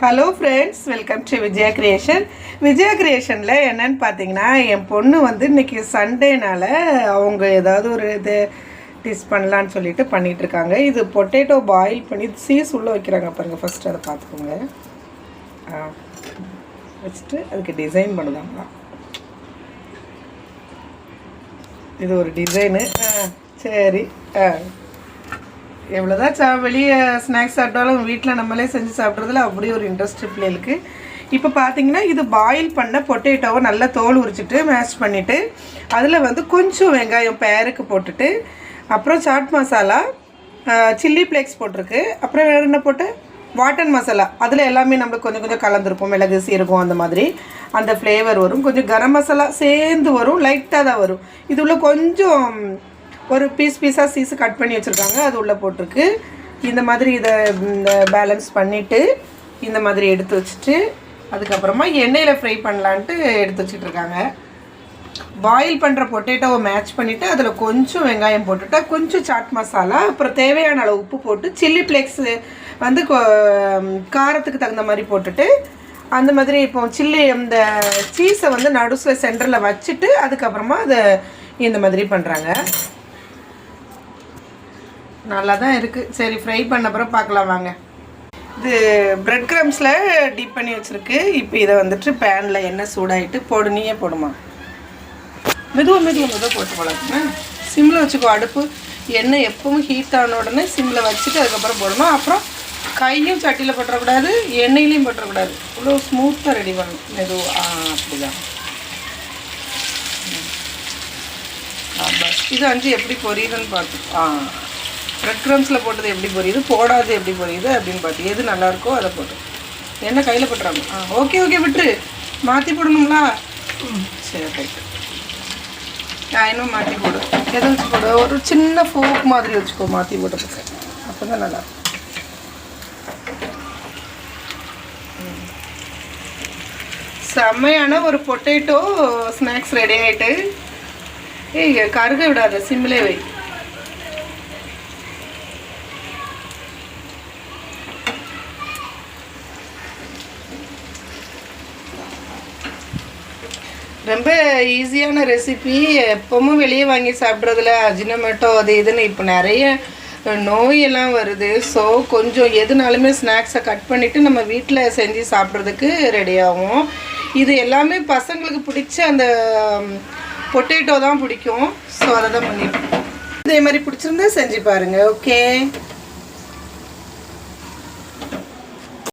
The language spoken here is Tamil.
Hello friends, welcome to Vijaya creation. Vijaya கிரியேஷனில் என்னென்னு பார்த்தீங்கன்னா, என் பொண்ணு வந்து இன்றைக்கி சண்டேனால் அவங்க ஏதாவது ஒரு இது டிஷ் பண்ணலான்னு சொல்லிட்டு பண்ணிகிட்ருக்காங்க. இது பொட்டேட்டோ பாயில் பண்ணி சீஸ் உள்ளே வைக்கிறாங்க பாருங்கள். ஃபஸ்ட்டு அதை பார்த்துக்கோங்க. வச்சுட்டு அதுக்கு டிசைன் பண்ணுதாங்களா, இது ஒரு டிசைனு. சரி, எவ்வளோதான் வெளியே ஸ்நாக்ஸ் சாப்பிட்டாலும் வீட்டில் நம்மளே செஞ்சு சாப்பிட்றதுல அப்படி ஒரு இன்ட்ரெஸ்ட் பிள்ளைகளுக்கு. இப்போ பார்த்தீங்கன்னா, இது பாயில் பண்ண பொட்டேட்டோவை நல்லா தோல் உரிச்சிட்டு மேஷ் பண்ணிவிட்டு அதில் வந்து கொஞ்சம் வெங்காயம் பேருக்கு போட்டுட்டு, அப்புறம் சாட் மசாலா, சில்லி ஃப்ளேக்ஸ் போட்டிருக்கு, அப்புறம் வேறு என்ன போட்டு வாட்டன் மசாலா, அதில் எல்லாமே நம்மளுக்கு கொஞ்சம் கொஞ்சம் கலந்துருக்கும். மிளகு, சீரகம் அந்த மாதிரி அந்த ஃப்ளேவர் வரும். கொஞ்சம் கரம் மசாலா சேர்ந்து வரும், லைட்டாக தான் வரும். இது உள்ள கொஞ்சம் ஒரு பீஸாக சீஸு கட் பண்ணி வச்சுருக்காங்க, அது உள்ளே போட்டிருக்கு. இந்த மாதிரி இதை இந்த பேலன்ஸ் பண்ணிவிட்டு இந்த மாதிரி எடுத்து வச்சுட்டு அதுக்கப்புறமா எண்ணெயில் ஃப்ரை பண்ணலான்ட்டு எடுத்து வச்சுட்ருக்காங்க. பாயில் பண்ணுற பொட்டேட்டோவை மேட்ச் பண்ணிவிட்டு அதில் கொஞ்சம் வெங்காயம் போட்டுட்டா, கொஞ்சம் சாட் மசாலா, அப்புறம் தேவையான அளவு உப்பு போட்டு சில்லி ஃப்ளேக்ஸு வந்து காரத்துக்கு தகுந்த மாதிரி போட்டுட்டு, அந்த மாதிரி இப்போ சில்லி இந்த சீஸை வந்து நடுஸில் சென்டரில் வச்சுட்டு அதுக்கப்புறமா அதை இந்த மாதிரி பண்ணுறாங்க. நல்லா தான் இருக்குது. சரி, ஃப்ரை பண்ண அப்புறம் பார்க்கலாம் வாங்க. இது ப்ரெட் க்ரம்ஸில் டீப் பண்ணி வச்சுருக்கு. இப்போ இதை வந்துட்டு பேனில் எண்ணெய் சூடாகிட்டு போடு. நீயே போடுமா, மெதுவாக போட்டு போடலாம்னா சிம்மில் வச்சுக்கோ. அடுப்பு எண்ணெய் எப்பவும் ஹீட் ஆன உடனே சிம்மில் வச்சுட்டு அதுக்கப்புறம் போடணும். அப்புறம் கையும் சட்டியில் போட்டுறக்கூடாது, எண்ணெயிலையும் போட்டுறக்கூடாது. இவ்வளோ ஸ்மூத்தாக ரெடி பண்ணணும். மெதுவாக அப்படி தான். பஸ் இது 5 எப்படி பொரியுதுன்னு பார்த்து ப்ரெட் க்ரம்ஸில் போட்டது எப்படி பொரியுது, போடாது எப்படி பொரியுது அப்படின்னு பார்த்து எது நல்லாயிருக்கோ அதை போட்டு. என்ன கையில் போட்டுறாங்க? ஓகே விட்டுரு. மாற்றி போடணுங்களா? சரி, ரைட்டு. இன்னும் மாற்றி போடு. எதை வச்சு போடு? ஒரு சின்ன ஃபோக் மாதிரி வச்சுக்கோ. மாற்றி போட்டதுக்கு அப்போ தான் நல்லாயிருக்கும். செம்மையான ஒரு பொட்டேட்டோ ஸ்நாக்ஸ் ரெடி ஆகிட்டு. கருக விடாத, சிம்மிலே வை. ரொம்ப ஈஸியான ரெசிபி. எப்பவும் வெளியே வாங்கி சாப்பிட்றதுல அஜினமேட்டோ அது இதுன்னு இப்போ நிறைய நோயெல்லாம் வருது. ஸோ கொஞ்சம் எதுனாலுமே ஸ்நாக்ஸை கட் பண்ணிவிட்டு நம்ம வீட்டில் செஞ்சு சாப்பிட்றதுக்கு ரெடி ஆகும். இது எல்லாமே பசங்களுக்கு பிடிச்ச அந்த பொட்டேட்டோ தான் பிடிக்கும். ஸோ அதை தான் பண்ணிவிட்டோம். இதே மாதிரி பிடிச்சிருந்தா செஞ்சு பாருங்கள். ஓகே.